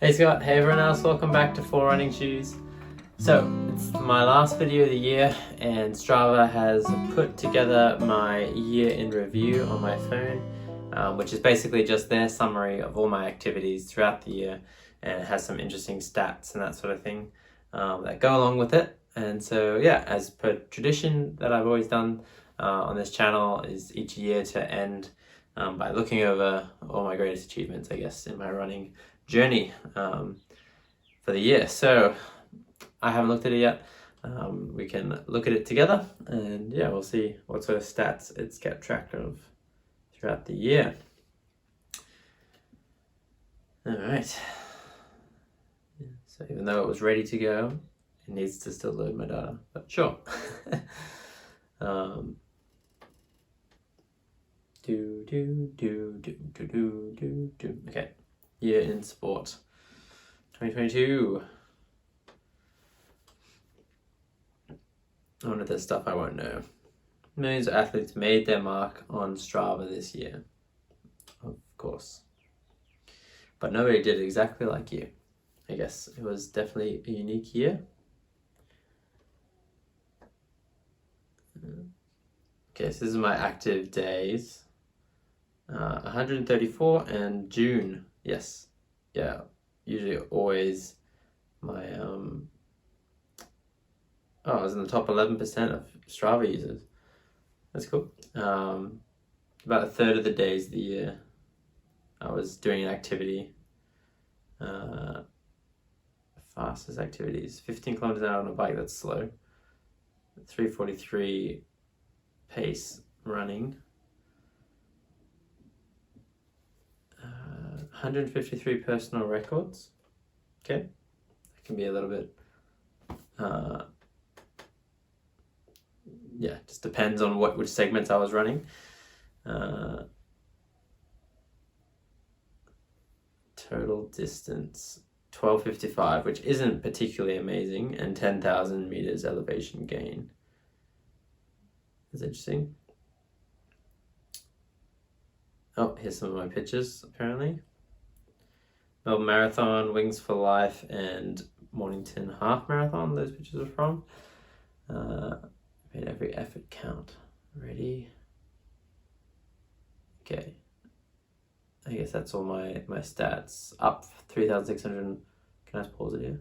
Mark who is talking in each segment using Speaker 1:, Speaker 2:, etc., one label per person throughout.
Speaker 1: Hey Scott, hey everyone else, welcome back to 4 Running Shoes. So, it's my last video of the year and Strava has put together my year in review on my phone, which is basically just their summary of all my activities throughout the year, and it has some interesting stats and that sort of thing that go along with it. And so yeah, as per tradition that I've always done on this channel is each year to end by looking over all my greatest achievements, I guess, in my running journey for the year. So I haven't looked at it yet. We can look at it together and yeah, we'll see what sort of stats it's kept track of throughout the year. All right. So even though it was ready to go, it needs to still load my data, but sure. Okay, year in sport, 2022. I wonder if there's stuff I won't know. Millions of athletes made their mark on Strava this year, of course. But nobody did exactly like you. I guess it was definitely a unique year. Okay, so this is my active days. 134 and June, yes. Yeah, usually always my, I was in the top 11% of Strava users. That's cool. About a third of the days of the year, I was doing an activity. Fastest activities, 15 kilometers an hour on a bike, that's slow. 3:43 pace running. 153 personal records. Okay, that can be a little bit, yeah, just depends on which segments I was running. Total distance 12:55, which isn't particularly amazing, and 10,000 meters elevation gain. That's interesting. Oh, here's some of my pictures, apparently. Melbourne Marathon, Wings for Life, and Mornington Half Marathon, those pictures are from. Made every effort count. Ready? Okay. I guess that's all my stats. Up 3,600. Can I just pause it here?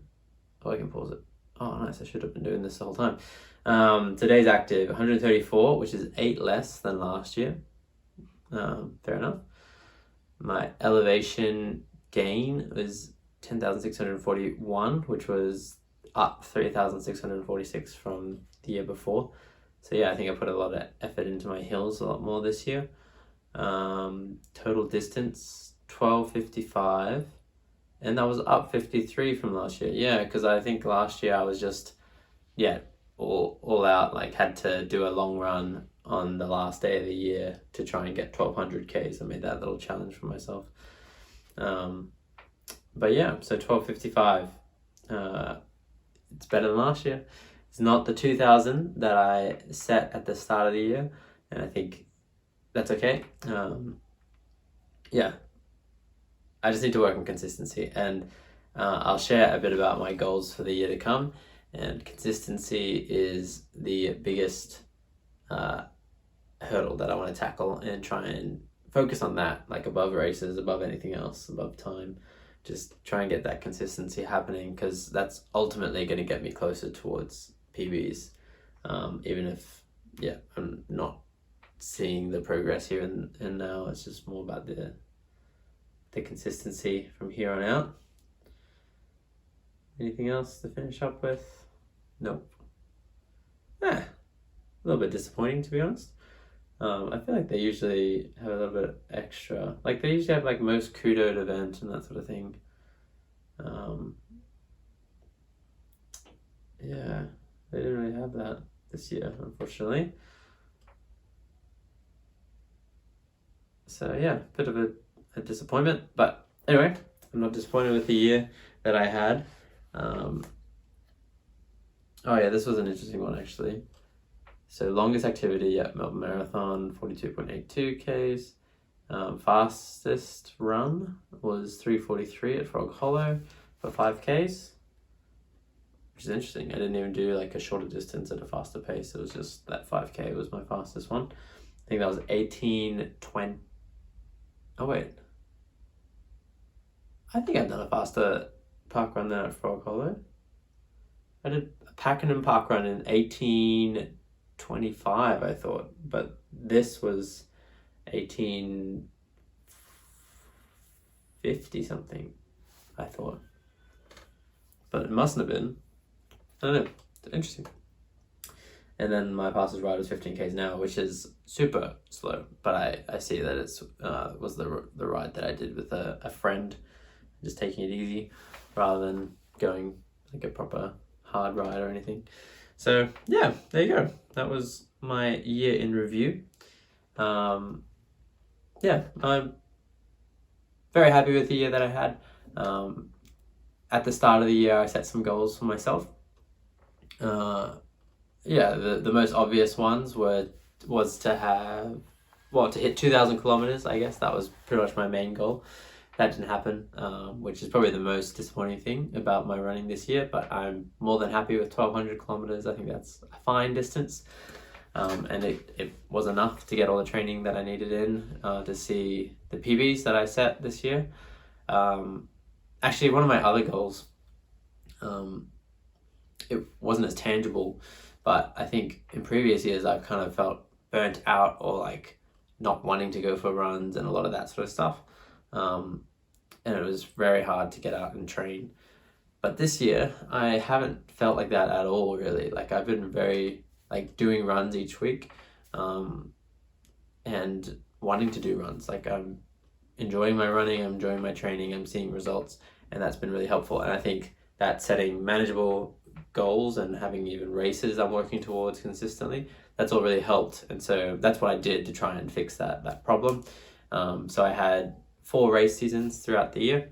Speaker 1: Oh, I can pause it. Oh, nice. I should have been doing this the whole time. Today's active, 134, which is 8 less than last year. Fair enough. My elevation gain was 10,641, which was up 3,646 from the year before. So yeah, I think I put a lot of effort into my hills a lot more this year. Total distance 12:55, and that was up 53 from last year. Yeah, because I think last year I was just all out, like had to do a long run on the last day of the year to try and get 1,200 Ks. I made that little challenge for myself. But yeah, so 12:55, it's better than last year. It's not the 2,000 that I set at the start of the year, and I think that's okay. Yeah, I just need to work on consistency, and I'll share a bit about my goals for the year to come. And consistency is the biggest hurdle that I want to tackle, and try and focus on that, like above races, above anything else, above time. Just try and get that consistency happening, because that's ultimately going to get me closer towards PBs, even if I'm not seeing the progress here and now. It's just more about the consistency from here on out. Anything else to finish up with? Nope. A little bit disappointing, to be honest. I feel like they usually have a little bit extra, like they usually have like most kudoed event and that sort of thing. Yeah, they didn't really have that this year, unfortunately. So yeah, bit of a disappointment, but anyway, I'm not disappointed with the year that I had. Oh yeah, this was an interesting one actually. So longest activity, Melbourne Marathon, 42.82 Ks. Fastest run was 3:43 at Frog Hollow for 5Ks, which is interesting. I didn't even do like a shorter distance at a faster pace. It was just that 5K was my fastest one. I think that was 18:20. Oh wait, I think I've done a faster park run than at Frog Hollow. I did a Pakenham park run in 18:25, I thought, but this was 18:50 something, I thought. But it mustn't have been. I don't know. It's interesting. And then my fastest ride was 15Ks now, which is super slow. But I see that it's was the ride that I did with a friend, just taking it easy rather than going like a proper hard ride or anything. So yeah, there you go. That was my year in review. Yeah, I'm very happy with the year that I had. At the start of the year, I set some goals for myself. Yeah, the most obvious ones was to hit 2,000 kilometers. I guess that was pretty much my main goal. That didn't happen, which is probably the most disappointing thing about my running this year, but I'm more than happy with 1,200 kilometers. I think that's a fine distance. And it was enough to get all the training that I needed in to see the PBs that I set this year. Actually, one of my other goals, it wasn't as tangible, but I think in previous years I've kind of felt burnt out or like not wanting to go for runs and a lot of that sort of stuff. And it was very hard to get out and train. But this year I haven't felt like that at all, really. Like I've been very like doing runs each week, and wanting to do runs. Like I'm enjoying my running, I'm enjoying my training, I'm seeing results, and that's been really helpful. And I think that setting manageable goals and having even races I'm working towards consistently, that's all really helped. And so that's what I did to try and fix that problem. So I had 4 race seasons throughout the year.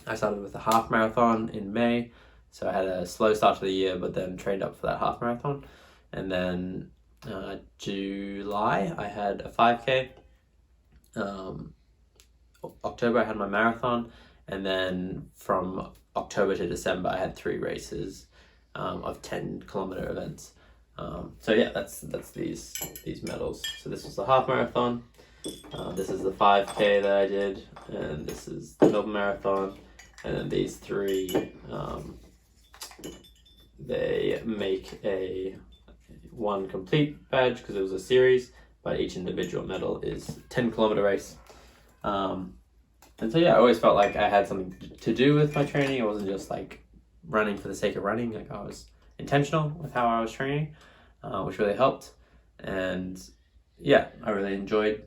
Speaker 1: I started with a half marathon in May, so I had a slow start to the year, but then trained up for that half marathon. And then July I had a 5K. October I had my marathon, and then from October to December I had 3 races of 10-kilometer events. So yeah, that's these medals. So this was the half marathon. This is the 5K that I did, and this is the Melbourne Marathon, and then these 3, they make a one complete badge because it was a series, but each individual medal is 10-kilometer race. And so yeah, I always felt like I had something to do with my training. It wasn't just like running for the sake of running. Like I was intentional with how I was training, which really helped. And yeah, I really enjoyed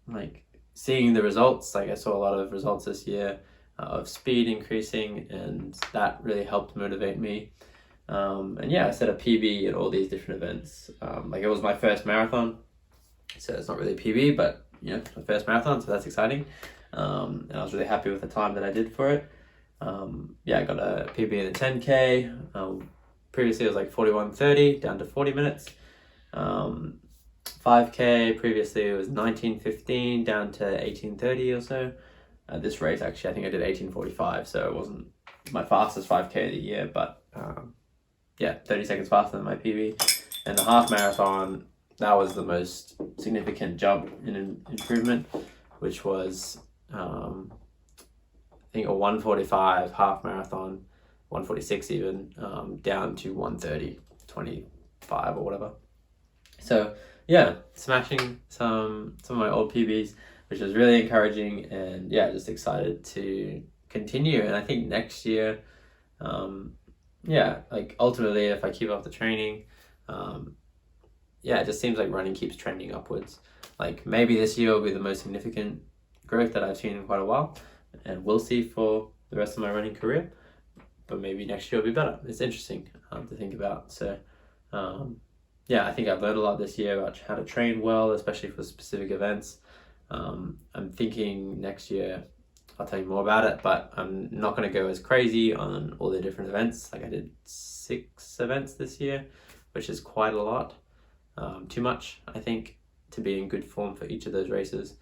Speaker 1: like seeing the results. Like I saw a lot of results this year of speed increasing, and that really helped motivate me. And yeah, I set a PB at all these different events. Like it was my first marathon, so it's not really a PB, but you know, my first marathon, so that's exciting. And I was really happy with the time that I did for it. Yeah, I got a PB in the 10K. Previously it was like 41:30 down to 40 minutes. 5K, previously it was 19:15 down to 18:30 or so. This race, actually, I think I did 18:45, so it wasn't my fastest 5K of the year, but yeah, 30 seconds faster than my PB. And the half marathon, that was the most significant jump in improvement, which was I think a 1:45 half marathon, 1:46 even, down to 1:30:25 or whatever. So yeah, smashing some of my old PBs, which was really encouraging, and yeah, just excited to continue. And I think next year, yeah, like ultimately if I keep up the training, yeah, it just seems like running keeps trending upwards. Like maybe this year will be the most significant growth that I've seen in quite a while, and we'll see for the rest of my running career, but maybe next year will be better. It's interesting to think about. So yeah, I think I've learned a lot this year about how to train well, especially for specific events. I'm thinking next year I'll tell you more about it, but I'm not going to go as crazy on all the different events. Like I did 6 events this year, which is quite a lot. Too much, I think, to be in good form for each of those races.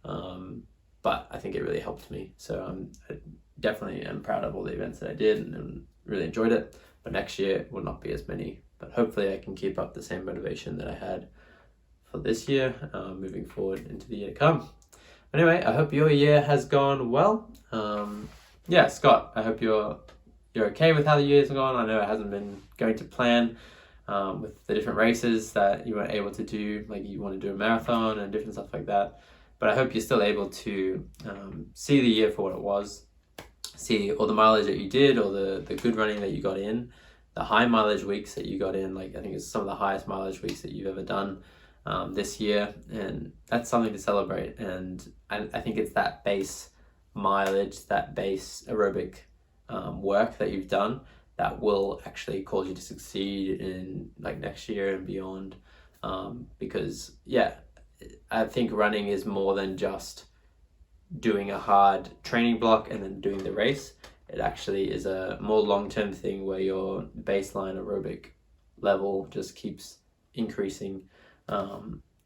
Speaker 1: But I think it really helped me. So I definitely am proud of all the events that I did and really enjoyed it. But next year will not be as many. But hopefully I can keep up the same motivation that I had for this year, moving forward into the year to come. Anyway, I hope your year has gone well. Yeah, Scott, I hope you're okay with how the year's gone. I know it hasn't been going to plan with the different races that you weren't able to do, like you want to do a marathon and different stuff like that. But I hope you're still able to see the year for what it was, see all the mileage that you did, or the good running that you got in, the high mileage weeks that you got in. Like I think it's some of the highest mileage weeks that you've ever done this year, and that's something to celebrate. And I think it's that base mileage, that base aerobic work that you've done that will actually cause you to succeed in like next year and beyond. Because yeah, I think running is more than just doing a hard training block and then doing the race. It actually is a more long-term thing where your baseline aerobic level just keeps increasing,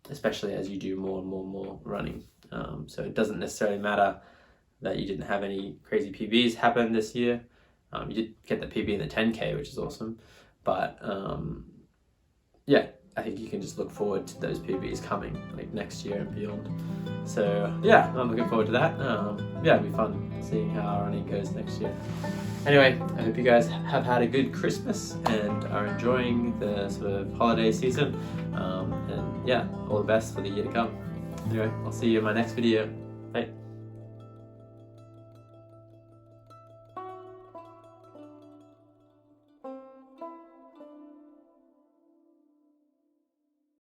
Speaker 1: especially as you do more and more running. So it doesn't necessarily matter that you didn't have any crazy PBs happen this year. You did get the PB in the 10K, which is awesome. But yeah, I think you can just look forward to those PBs coming like next year and beyond. So yeah, I'm looking forward to that. Yeah, it'll be fun seeing how our running goes next year. Anyway, I hope you guys have had a good Christmas and are enjoying the sort of holiday season. And yeah, all the best for the year to come. Anyway, I'll see you in my next video. Bye.